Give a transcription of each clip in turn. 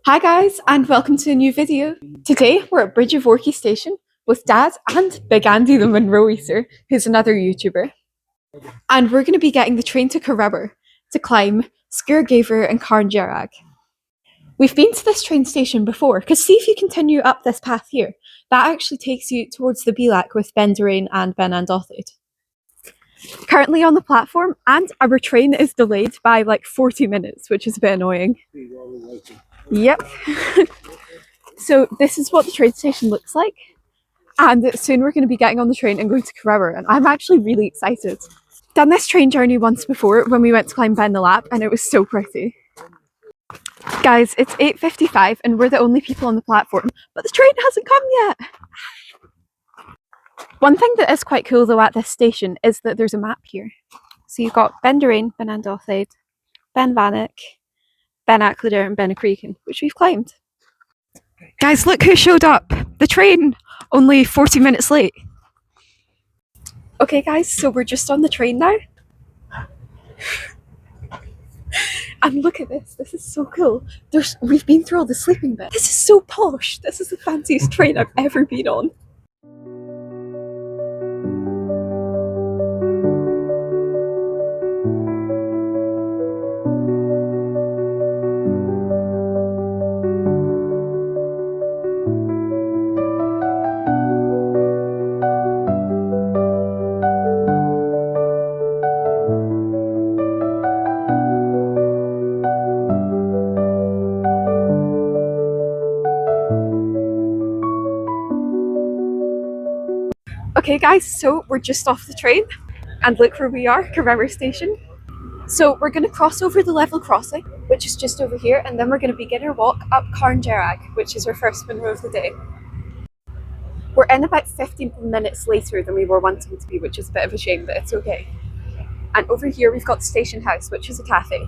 Hi guys, and welcome to a new video. Today we're at Bridge of Orchy Station with Dad and Big Andy the Munro Eater, who's another YouTuber. And we're going to be getting the train to CORROUR to climb SGURR GAIBHRE and CARN DEARG. We've been to this train station before, because see if you continue up this path here, that actually takes you towards the Bilac with Ben Durain and Ben Andothid. Currently on the platform, and our train is delayed by like 40 minutes, which is a bit annoying. Yep. So this is what the train station looks like, and soon we're going to be getting on the train and going to CORROUR, and I'm actually really excited. Done this train journey once before when we went to climb Ben the Lap, and it was so pretty. Guys, it's 8:55 and we're the only people on the platform, but the train hasn't come yet. One thing that is quite cool though at this station is that there's a map here. So you've got Ben Durain, Ben Andothid, Ben Vanek, Ben Aclader and Ben Cregan, which we've climbed. Guys, look who showed up! The train! Only 40 minutes late. Okay guys, so we're just on the train now. And look at this, this is so cool. We've been through all the sleeping bits. This is so posh! This is the fanciest train I've ever been on. Okay guys, so we're just off the train and look where we are, CORROUR station. So we're going to cross over the level crossing, which is just over here, and then we're going to begin our walk up CARN DEARG, which is our first munro of the day. We're in about 15 minutes later than we were wanting to be, which is a bit of a shame, but it's okay. And over here we've got the station house, which is a cafe.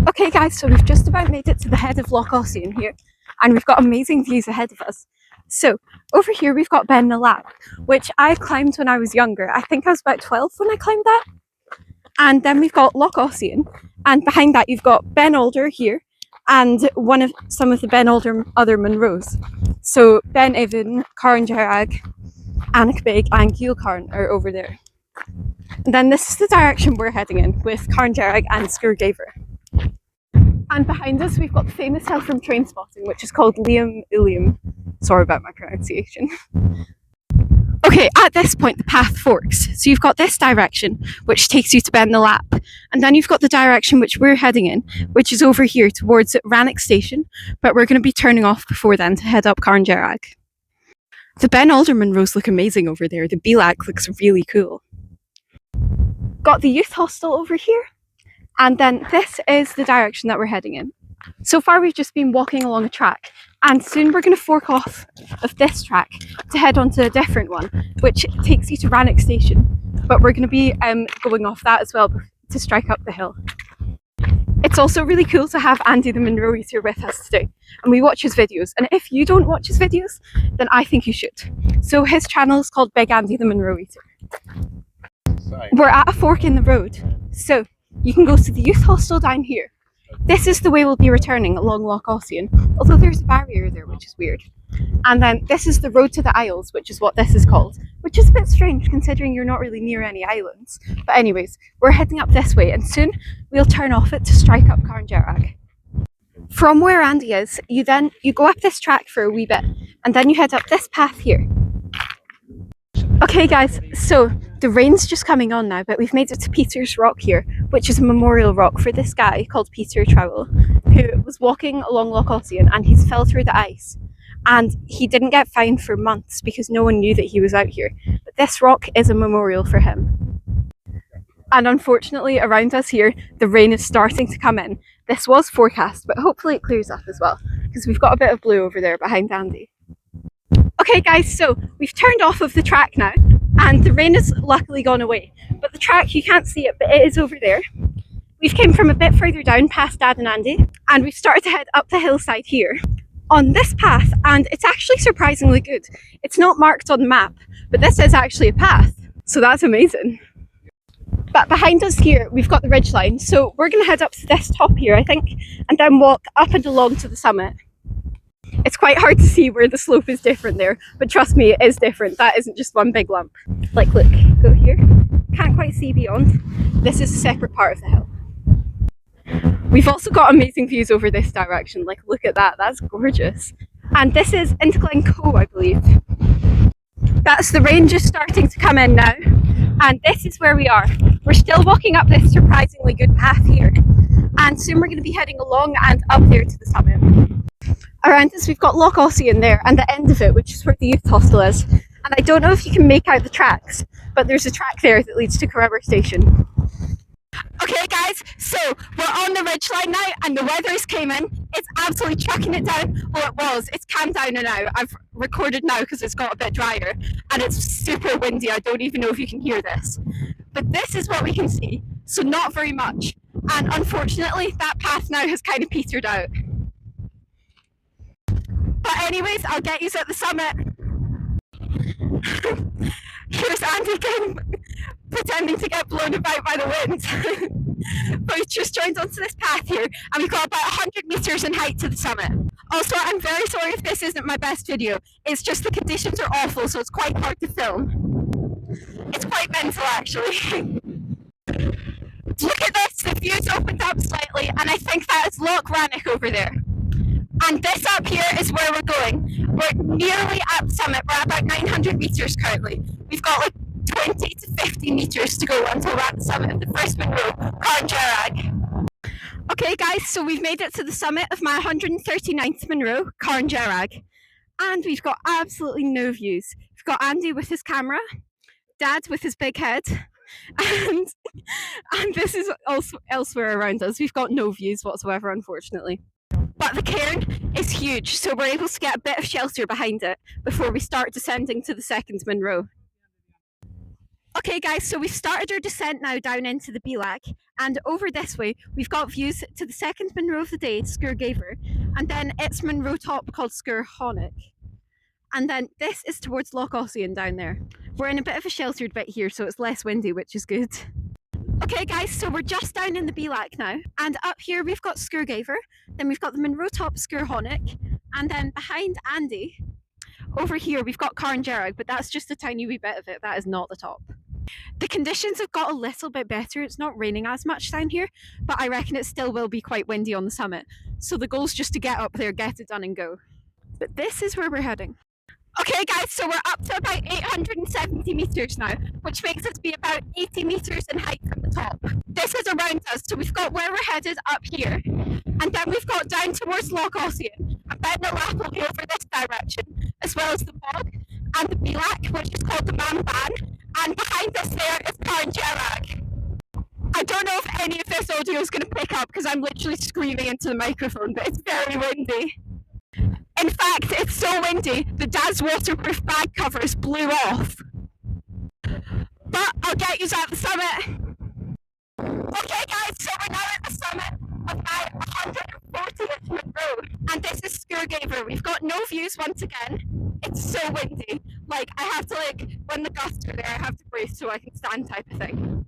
Okay guys, so we've just about made it to the head of Loch Ossian here, and we've got amazing views ahead of us. So over here we've got Ben the Lap, which I climbed when I was younger. I think I was about 12 when I climbed that. And then we've got Loch Ossian, and behind that you've got Ben Alder here, and some of the Ben Alder other munros. So Ben Evan, CARN DEARG, Annick and Gil Carn are over there. And then this is the direction we're heading in, with CARN DEARG and SGURR GAIBHRE. And behind us we've got the famous hill from train spotting, which is called Liam Ilium. Sorry about my pronunciation. Okay, at this point the path forks. So you've got this direction, which takes you to Ben the Lap. And then you've got the direction which we're heading in, which is over here towards Rannoch Station. But we're going to be turning off before then to head up CARN DEARG. The Ben Alder munros look amazing over there. The Bilac looks really cool. Got the youth hostel over here. And then this is the direction that we're heading in. So far we've just been walking along a track, and soon we're going to fork off of this track to head onto a different one, which takes you to Rannoch Station. But we're going to be going off that as well to strike up the hill. It's also really cool to have Andy the Munro Eater with us today, and we watch his videos. And if you don't watch his videos, then I think you should. So his channel is called Big Andy the Munro Eater. We're at a fork in the road, so you can go to the youth hostel down here. This is the way we'll be returning along Loch Ossian, although there's a barrier there, which is weird. And then this is the road to the Isles, which is what this is called, which is a bit strange considering you're not really near any islands. But anyways, we're heading up this way, and soon we'll turn off it to strike up CARN DEARG. From where Andy is, you go up this track for a wee bit, and then you head up this path here. Okay guys, so the rain's just coming on now, but we've made it to Peter's Rock here, which is a memorial rock for this guy called Peter Trowell, who was walking along Loch Ossian and he's fell through the ice. And he didn't get found for months because no one knew that he was out here. But this rock is a memorial for him. And unfortunately around us here, the rain is starting to come in. This was forecast, but hopefully it clears up as well, because we've got a bit of blue over there behind Andy. Okay guys, so we've turned off of the track now and the rain has luckily gone away. But the track, you can't see it, but it is over there. We've came from a bit further down past Dad and Andy and we've started to head up the hillside here on this path, and it's actually surprisingly good. It's not marked on the map, but this is actually a path, so that's amazing. But behind us here, we've got the ridgeline, so we're going to head up to this top here, I think, and then walk up and along to the summit. It's quite hard to see where the slope is different there, but trust me, it is different. That isn't just one big lump. Like, look, go here. Can't quite see beyond. This is a separate part of the hill. We've also got amazing views over this direction. Like, look at that. That's gorgeous. And this is into Glencoe, I believe. That's the rain just starting to come in now. And this is where we are. We're still walking up this surprisingly good path here. And soon we're going to be heading along and up there to the summit. Around us we've got Loch Ossian there and the end of it, which is where the youth hostel is. And I don't know if you can make out the tracks, but there's a track there that leads to CORROUR station. Okay guys, so we're on the ridgeline now and the weather's came in. It's absolutely chucking it down. Well, it was. It's calmed down now. I've recorded now because it's got a bit drier and it's super windy. I don't even know if you can hear this. But this is what we can see. So not very much. And unfortunately, that path now has kind of petered out. But anyways, I'll get you at the summit. Here's Andy again, pretending to get blown about by the wind. But we've just joined onto this path here, and we've got about 100 metres in height to the summit. Also, I'm very sorry if this isn't my best video. It's just the conditions are awful, so it's quite hard to film. It's quite mental, actually. Look at this, the view's opened up slightly, and I think that is Loch Rannoch over there. And this up here is where we're going. We're nearly at the summit. We're at about 900 metres currently. We've got like 20 to 50 metres to go until we're at the summit of the first munro, CARN DEARG. Okay guys, so we've made it to the summit of my 139th munro, CARN DEARG. And we've got absolutely no views. We've got Andy with his camera, Dad with his big head, and this is also elsewhere around us. We've got no views whatsoever, unfortunately. But the cairn is huge, so we're able to get a bit of shelter behind it before we start descending to the second munro. Okay guys, so we've started our descent now down into the Bealach, and over this way we've got views to the second munro of the day, SGURR GAIBHRE, and then its munro top called SGURR GAIBHRE. And then this is towards Loch Ossian down there. We're in a bit of a sheltered bit here, so it's less windy, which is good. Okay guys, so we're just down in the Bealach now, and up here we've got SGURR GAIBHRE, then we've got the munro top SGURR GAIBHRE, and then behind Andy, over here we've got CARN DEARG, but that's just a tiny wee bit of it, that is not the top. The conditions have got a little bit better, it's not raining as much down here, but I reckon it still will be quite windy on the summit, so the goal's just to get up there, get it done and go. But this is where we're heading. Okay guys, so we're up to about 870 metres now, which makes us be about 80 metres in height from the top. This is around us, so we've got where we're headed up here, and then we've got down towards Loch Ossian, and Ben the Lap will be over this direction, as well as the bog, and the Bealach, which is called the Mamban, and behind us there is CARN DEARG. I don't know if any of this audio is going to pick up, because I'm literally screaming into the microphone, but it's very windy. In fact, it's so windy, the Dad's waterproof bag covers blew off. But I'll get you at the summit. Okay guys, so we're now at the summit of my 140th munro, and this is SGURR GAIBHRE. We've got no views once again. It's so windy. Like, I have to, when the gusts are there, I have to brace so I can stand type of thing.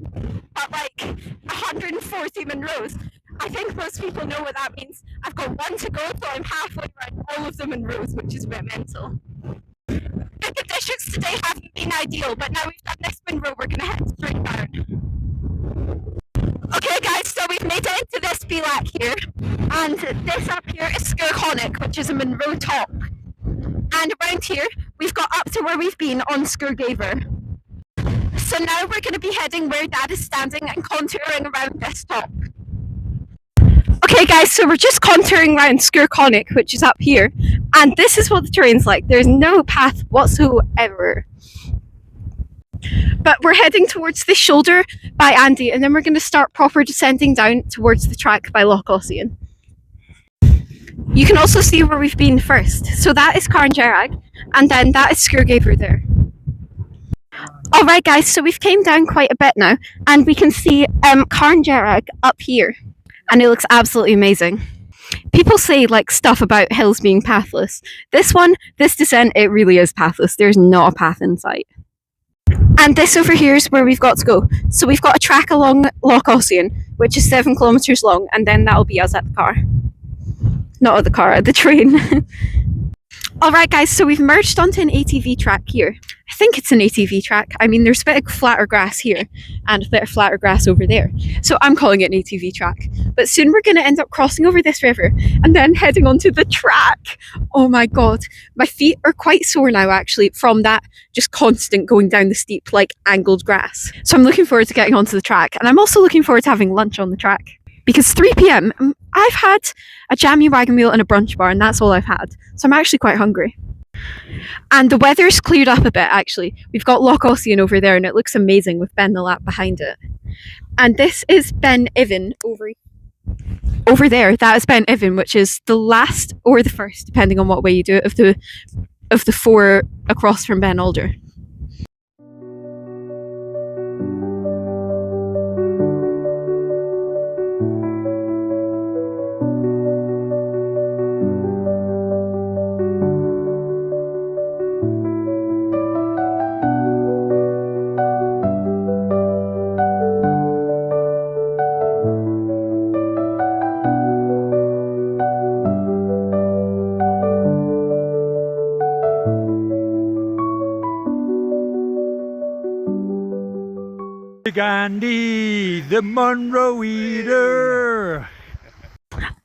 But 140 munros. I think most people know what that means. I've got one to go, so I'm halfway around all of the munros, which is a bit mental. The conditions today haven't been ideal, but now we've done this munro, we're going to head straight down. Okay guys, so we've made it into this Bealach here, and this up here is SGURR GAIBHRE, which is a munro top. And around here, we've got up to where we've been on SGURR GAIBHRE. So now we're going to be heading where Dad is standing and contouring around this top. Okay guys, so we're just contouring around SGURR GAIBHRE, which is up here, and this is what the terrain's like. There's no path whatsoever. But we're heading towards this shoulder by Andy, and then we're going to start proper descending down towards the track by Loch Ossian. You can also see where we've been first. So that is CARN DEARG, and then that is SGURR GAIBHRE there. Alright guys, so we've came down quite a bit now, and we can see CARN DEARG up here, and it looks absolutely amazing. People say like stuff about hills being pathless. This descent, it really is pathless. There's not a path in sight. And this over here is where we've got to go. So we've got a track along Loch Ossian, which is 7 kilometres long, and then that'll be us at the car. Not at the car, at the train. Alright guys, so we've merged onto an ATV track here. I think it's an ATV track. I mean, there's a bit of flatter grass here and a bit of flatter grass over there. So I'm calling it an ATV track. But soon we're going to end up crossing over this river and then heading onto the track. Oh my god. My feet are quite sore now actually from that just constant going down the steep like angled grass. So I'm looking forward to getting onto the track, and I'm also looking forward to having lunch on the track. Because 3 p.m, I've had a jammy wagon wheel and a brunch bar, and that's all I've had. So I'm actually quite hungry. And the weather's cleared up a bit actually. We've got Loch Ossian over there and it looks amazing with Ben the Lap behind it. And this is Ben Ivan over there. That is Ben Ivan, which is the last or the first, depending on what way you do it, of the 4 across from Ben Alder. Gandhi, the Munro eater.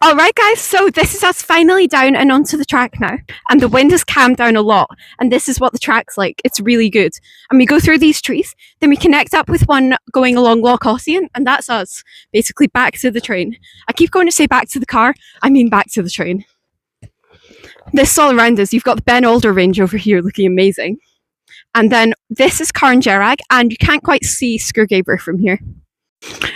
Alright guys, so this is us finally down and onto the track now, and the wind has calmed down a lot, and this is what the track's like. It's really good. And we go through these trees, then we connect up with one going along Loch Ossian, and that's us, basically back to the train. I keep going to say back to the car, I mean back to the train. This is all around us. You've got the Ben Alder range over here looking amazing. And then this is CARN DEARG, and you can't quite see SGURR GAIBHRE from here.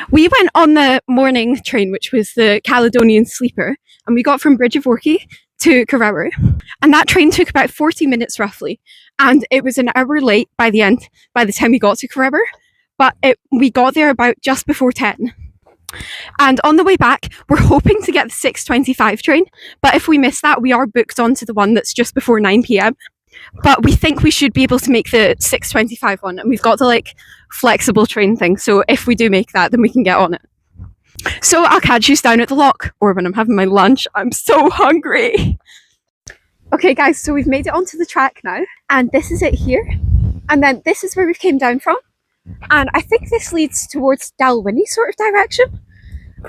We went on the morning train, which was the Caledonian Sleeper, and we got from Bridge of Orchy to CORROUR. And that train took about 40 minutes roughly, and it was an hour late by the time we got to CORROUR, but we got there about just before 10. And on the way back, we're hoping to get the 6:25 train, but if we miss that, we are booked onto the one that's just before 9 p.m. But we think we should be able to make the 6:25 one, and we've got the like flexible train thing, so if we do make that, then we can get on it. So I'll catch you down at the lock, or when I'm having my lunch. I'm so hungry. Okay guys, so we've made it onto the track now, and this is it here, and then this is where we came down from, and I think this leads towards Dalwhinnie sort of direction,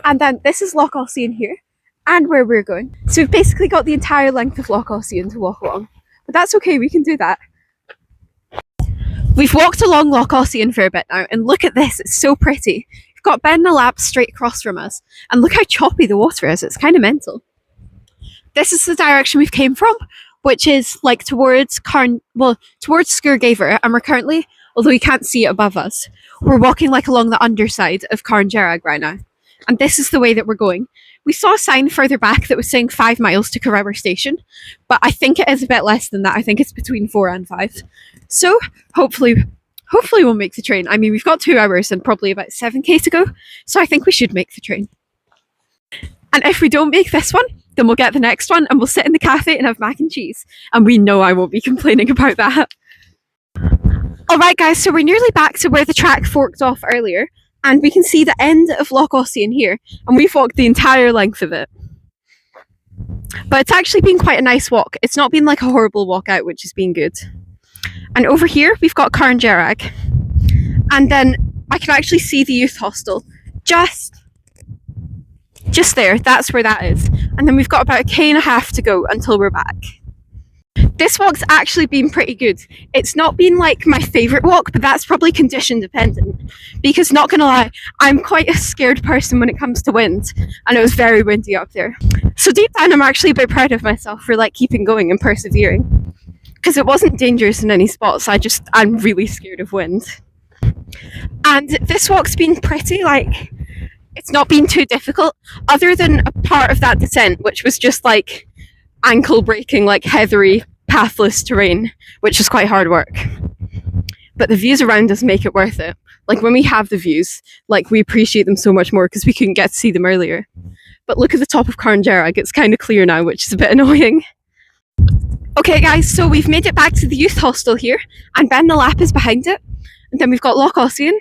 and then this is Loch Ossian here, and where we're going. So we've basically got the entire length of Loch Ossian to walk along. But that's okay, we can do that. We've walked along Loch Ossian for a bit now, and look at this, it's so pretty. We've got Ben the Lap straight across from us, and look how choppy the water is, it's kind of mental. This is the direction we've came from, which is like towards SGURR GAIBHRE, and we're currently, although you can't see it above us, we're walking like along the underside of CARN DEARG right now. And this is the way that we're going. We saw a sign further back that was saying 5 miles to CORROUR station, but I think it is a bit less than that. I think it's between 4 and 5. So hopefully we'll make the train. I mean, we've got 2 hours and probably about 7k to go, so I think we should make the train. And if we don't make this one, then we'll get the next one and we'll sit in the cafe and have mac and cheese. And we know I won't be complaining about that. Alright guys, so we're nearly back to where the track forked off earlier, and we can see the end of Loch Ossian here, and we've walked the entire length of it. But it's actually been quite a nice walk. It's not been like a horrible walk out, which has been good. And over here, we've got CARN DEARG. And then I can actually see the youth hostel just there. That's where that is. And then we've got about 1.5 km to go until we're back. This walk's actually been pretty good. It's not been like my favourite walk, but that's probably condition dependent. Because not gonna lie, I'm quite a scared person when it comes to wind, and it was very windy up there. So deep down, I'm actually a bit proud of myself for like keeping going and persevering. Because it wasn't dangerous in any spots, I'm really scared of wind. And this walk's been pretty, like, it's not been too difficult, other than a part of that descent, which was just like ankle breaking, like heathery pathless terrain, which is quite hard work. But the views around us make it worth it. Like when we have the views, like we appreciate them so much more because we couldn't get to see them earlier. But look at the top of CARN DEARG, it's kind of clear now, which is a bit annoying. Okay guys, so we've made it back to the youth hostel here, and Ben na Lap is behind it. And then we've got Loch Ossian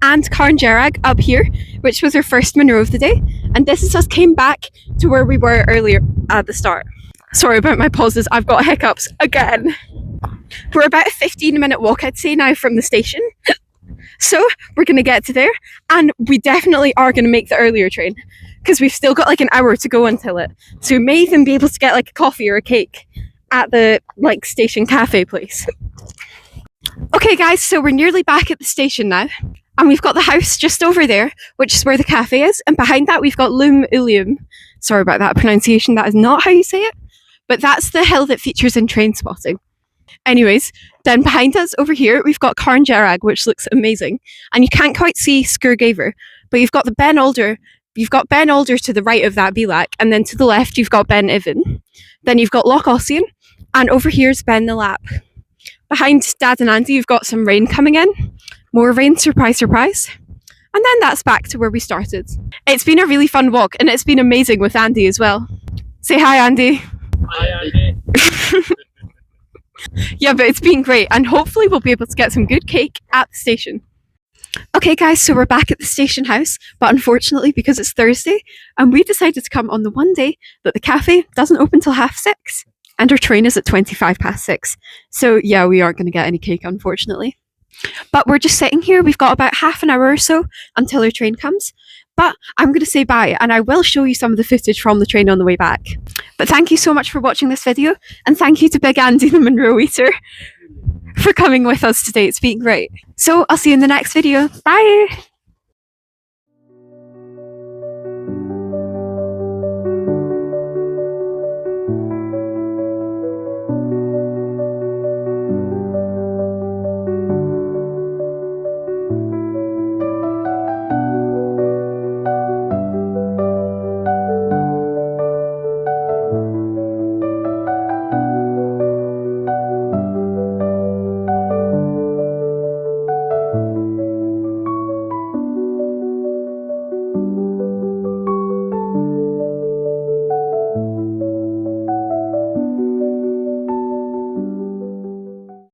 and CARN DEARG up here, which was our first munro of the day. And this is us came back to where we were earlier at the start. Sorry about my pauses, I've got hiccups again. We're about a 15-minute walk, I'd say now, from the station. So we're going to get to there, and we definitely are going to make the earlier train because we've still got like an hour to go until it. So we may even be able to get like a coffee or a cake at the like station cafe place. Okay guys, so we're nearly back at the station now, and we've got the house just over there, which is where the cafe is, and behind that we've got Lum Ulium. Sorry about that pronunciation, that is not how you say it, but that's the hill that features in Train Spotting. Anyways, then behind us over here we've got CARN DEARG, which looks amazing, and you can't quite see SGURR GAIBHRE, but you've got the Ben Alder. You've got Ben Alder to the right of that Bilac, and then to the left you've got Ben Ivan. Then you've got Loch Ossian, and over here's Ben na Lap. Behind Dad and Andy you've got some rain coming in. More rain, surprise, surprise. And then that's back to where we started. It's been a really fun walk, and it's been amazing with Andy as well. Say hi, Andy. Hi, Andy. Yeah, but it's been great, and hopefully we'll be able to get some good cake at the station. Okay guys, so we're back at the station house, but unfortunately because it's Thursday, and we decided to come on the one day that the cafe doesn't open till 6:30, and our train is at 6:25. So yeah, we aren't going to get any cake unfortunately. But we're just sitting here, we've got about half an hour or so until our train comes. But I'm going to say bye, and I will show you some of the footage from the train on the way back. But thank you so much for watching this video, and thank you to Big Andy the Munro Eater for coming with us today. It's been great. So I'll see you in the next video. Bye!